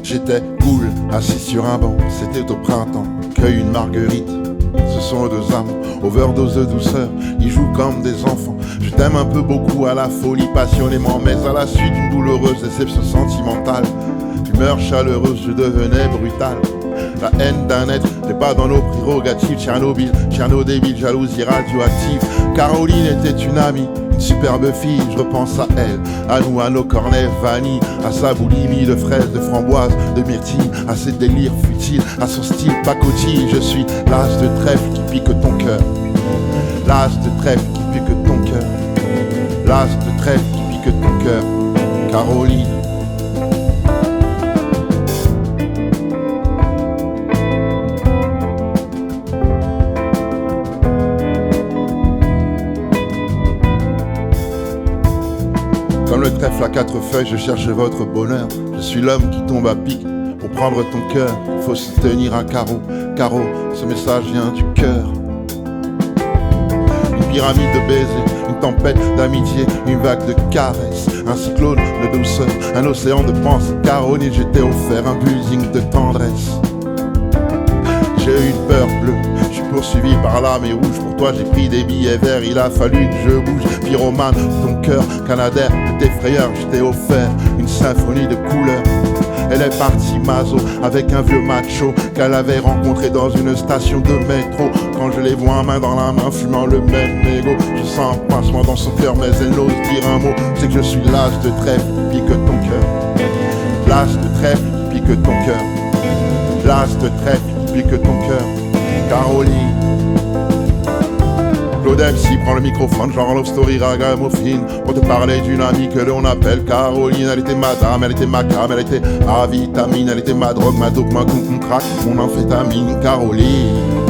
J'étais cool, assis sur un banc, c'était au printemps, cueille une marguerite. Ce sont deux âmes, overdose de douceur, ils jouent comme des enfants. Je t'aime un peu beaucoup à la folie passionnément, mais à la suite d'une douloureuse déception sentimentale. D'humeur chaleureuse, je devenais brutal. La haine d'un être n'est pas dans nos prérogatives. Tchernobyl, débile, jalousie radioactive. Caroline était une amie, une superbe fille, je repense à elle, à nous, à nos cornets vanille, à sa boulimie de fraises, de framboises, de myrtilles, à ses délires futiles, à son style pacotille. Je suis l'as de trèfle qui pique ton cœur, l'as de trèfle qui pique ton cœur, l'as de trèfle qui pique ton cœur, Caroline. Comme le trèfle à quatre feuilles, je cherche votre bonheur. Je suis l'homme qui tombe à pic pour prendre ton cœur. Il faut se tenir à carreau, carreau, ce message vient du cœur. Une pyramide de baisers, une tempête d'amitié, une vague de caresses, un cyclone de douceur, un océan de pensées. Caroline, je t'ai offert un buzzing de tendresse. J'ai eu une peur bleue, je suis poursuivi par l'armée rouge. Pour toi j'ai pris des billets verts, il a fallu que je bouge. Pyromane, ton cœur, canadair de tes frayeurs, je t'ai offert une symphonie de couleurs. Elle est partie maso avec un vieux macho qu'elle avait rencontré dans une station de métro. Quand je les vois main dans la main fumant le même mégot, je sens un pincement dans son cœur mais elle n'ose dire un mot. C'est que je suis l'as de trèfle qui pique ton cœur, l'as de trèfle qui pique ton cœur, l'as de trèfle qui pique ton cœur, Caroline. Claude MC prend le microphone, genre Love Story ragamuffin, pour te parler d'une amie que l'on appelle Caroline. Elle était ma dame, elle était ma cam, elle était ma vitamine, elle était ma drogue, ma dope, ma crack, mon amphétamine, Caroline.